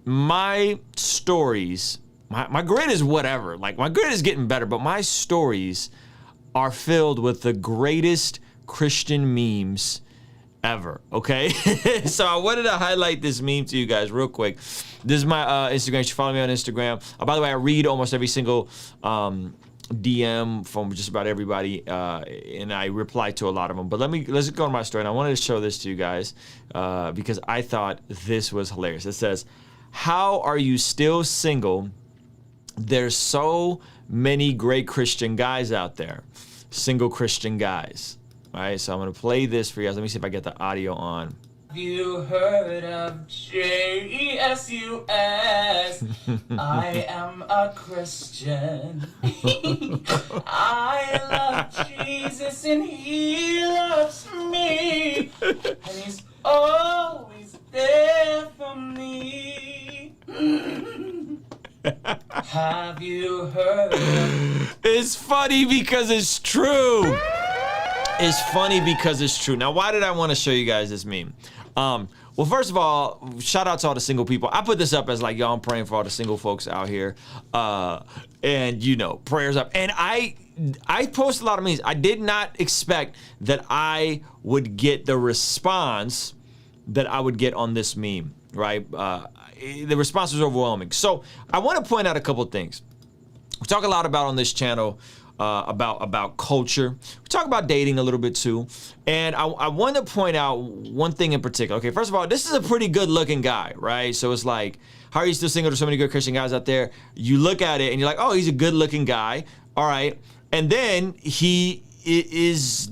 my stories, my grid is whatever. Like, my grid is getting better, but my stories are filled with the greatest Christian memes ever, okay? So I wanted to highlight this meme to you guys real quick. This is my Instagram. You should follow me on Instagram. By the way, I read almost every single DM from just about everybody, and I reply to a lot of them. But let's go to my story, and I wanted to show this to you guys because I thought this was hilarious. It says, "How are you still single? There's so many great Christian guys out there." Single Christian guys. All right, so I'm gonna play this for you guys. Let me see if I get the audio on. Have you heard of Jesus? I am a Christian. I love Jesus and he loves me. And he's always there for me. Have you heard of... It's funny because it's true. It's funny because it's true. Now, why did I want to show you guys this meme? Well, first of all, shout out to all the single people. I put this up as like, yo, I'm praying for all the single folks out here. And you know, prayers up. And I post a lot of memes. I did not expect that I would get the response that I would get on this meme, right? The response was overwhelming. So I want to point out a couple of things. We talk a lot about on this channel about culture. We talk about dating a little bit too. And I want to point out one thing in particular. Okay, first of all, this is a pretty good looking guy, right? So it's like, how are you still single? There's so many good Christian guys out there. You look at it and you're like, oh, he's a good looking guy. All right. And then he's this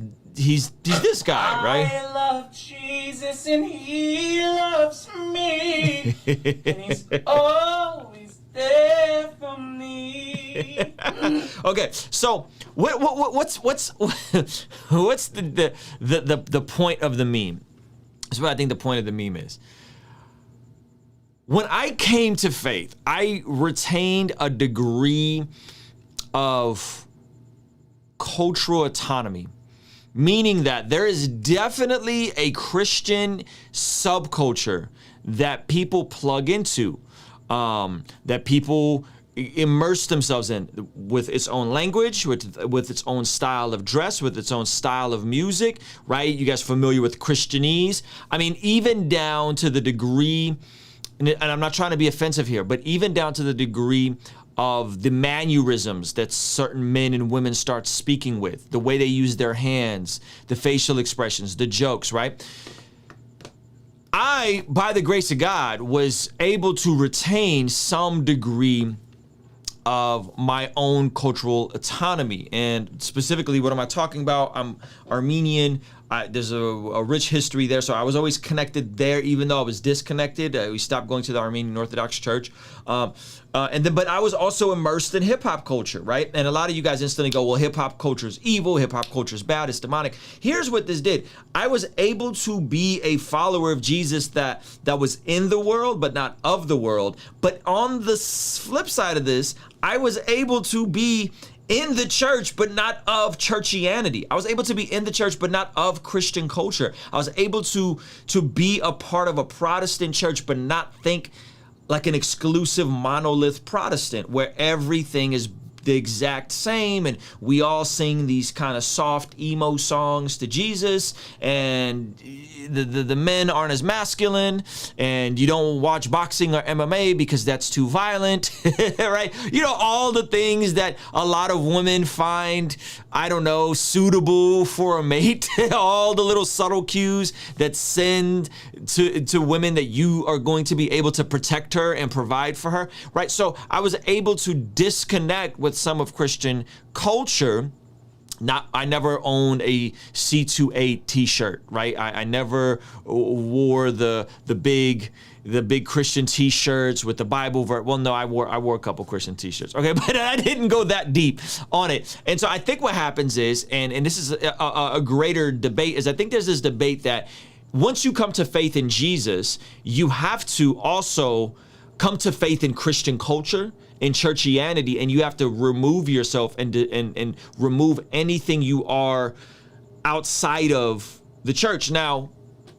guy, right? I love Jesus and he loves me. And he's always there for me. Okay, so what's the point of the meme? That's what I think the point of the meme is. When I came to faith, I retained a degree of cultural autonomy, meaning that there is definitely a Christian subculture that people plug into, that people immerse themselves in, with its own language, with its own style of dress, with its own style of music, right? You guys familiar with Christianese? I mean, even down to the degree, and I'm not trying to be offensive here, but even down to the degree of the mannerisms that certain men and women start speaking with, the way they use their hands, the facial expressions, the jokes, right? I, by the grace of God, was able to retain some degree of my own cultural autonomy. And specifically, what am I talking about? I'm Armenian. There's a rich history there, so I was always connected there, even though I was disconnected. We stopped going to the Armenian Orthodox Church, but I was also immersed in hip hop culture, right? And a lot of you guys instantly go, "Well, hip hop culture is evil. Hip hop culture is bad. It's demonic." Here's what this did: I was able to be a follower of Jesus that was in the world, but not of the world. But on the flip side of this, I was able to be in the church, but not of churchianity. I was able to be in the church, but not of Christian culture. I was able to be a part of a Protestant church, but not think like an exclusive monolith Protestant where everything is the exact same and we all sing these kind of soft emo songs to Jesus, and the men aren't as masculine, and you don't watch boxing or MMA because that's too violent, right? You know, all the things that a lot of women find, I don't know, suitable for a mate, all the little subtle cues that send to women that you are going to be able to protect her and provide for her, right? So I was able to disconnect with some of Christian culture. I never owned a C28 t-shirt, right? I never wore the big Christian t-shirts with the Bible verse. Well, no, I wore a couple Christian t-shirts, okay, but I didn't go that deep on it. And so I think what happens is, and this is a greater debate, is I think there's this debate that once you come to faith in Jesus, you have to also come to faith in Christian culture, in churchianity, and you have to remove yourself and remove anything you are outside of the church. Now,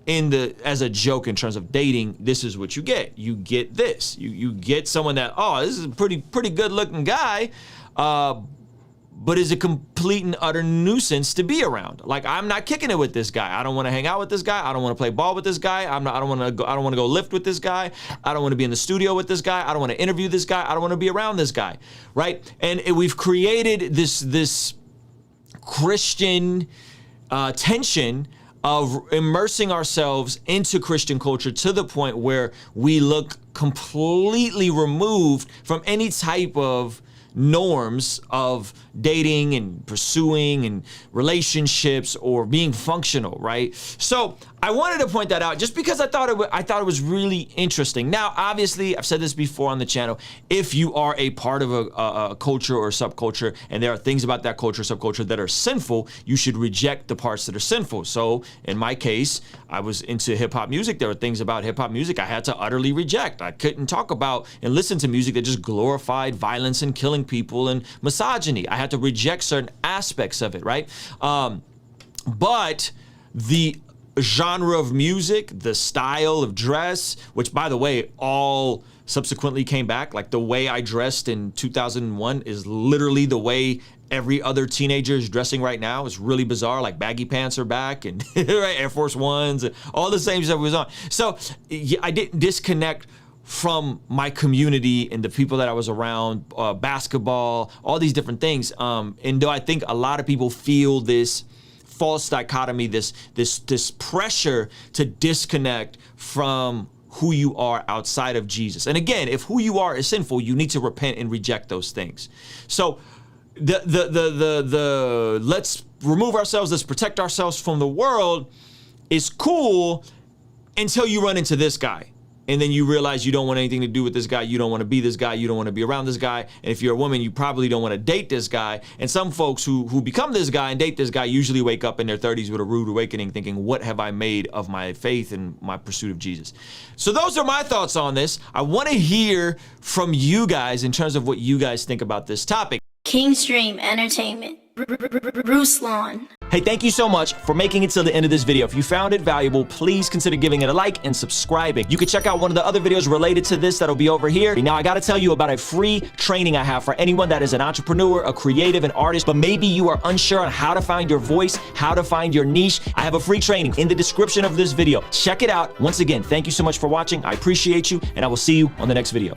as a joke in terms of dating, this is what you get. You get this. You get someone that, oh, this is a pretty good looking guy, but is a complete and utter nuisance to be around. Like, I'm not kicking it with this guy. I don't want to hang out with this guy. I don't want to play ball with this guy. I don't want to go lift with this guy. I don't want to be in the studio with this guy. I don't want to interview this guy. I don't want to be around this guy, right? And we've created this Christian tension of immersing ourselves into Christian culture to the point where we look completely removed from any type of norms of dating and pursuing and relationships or being functional, right? So I wanted to point that out just because I thought it was really interesting. Now, obviously, I've said this before on the channel. If you are a part of a culture or subculture, and there are things about that culture or subculture that are sinful, you should reject the parts that are sinful. So in my case, I was into hip hop music. There were things about hip hop music I had to utterly reject. I couldn't talk about and listen to music that just glorified violence and killing people and misogyny. I had to reject certain aspects of it, right? But the genre of music, the style of dress, which by the way, all subsequently came back. Like the way I dressed in 2001 is literally the way every other teenager is dressing right now. It's really bizarre. Like baggy pants are back and right, Air Force Ones and all the same stuff was on. So I didn't disconnect from my community and the people that I was around, basketball, all these different things. And though I think a lot of people feel this false dichotomy, this pressure to disconnect from who you are outside of Jesus. And again, if who you are is sinful, you need to repent and reject those things. So the let's remove ourselves, let's protect ourselves from the world is cool until you run into this guy. And then you realize you don't want anything to do with this guy. You don't want to be this guy. You don't want to be around this guy. And if you're a woman, you probably don't want to date this guy. And some folks who become this guy and date this guy usually wake up in their 30s with a rude awakening thinking, what have I made of my faith and my pursuit of Jesus? So those are my thoughts on this. I want to hear from you guys in terms of what you guys think about this topic. Kingstream Entertainment. Ruslan. Hey, thank you so much for making it to the end of this video. If you found it valuable, please consider giving it a like and subscribing. You can check out one of the other videos related to this that'll be over here. Now, I gotta tell you about a free training I have for anyone that is an entrepreneur, a creative, an artist, but maybe you are unsure on how to find your voice, how to find your niche. I have a free training in the description of this video. Check it out. Once again, thank you so much for watching. I appreciate you, and I will see you on the next video.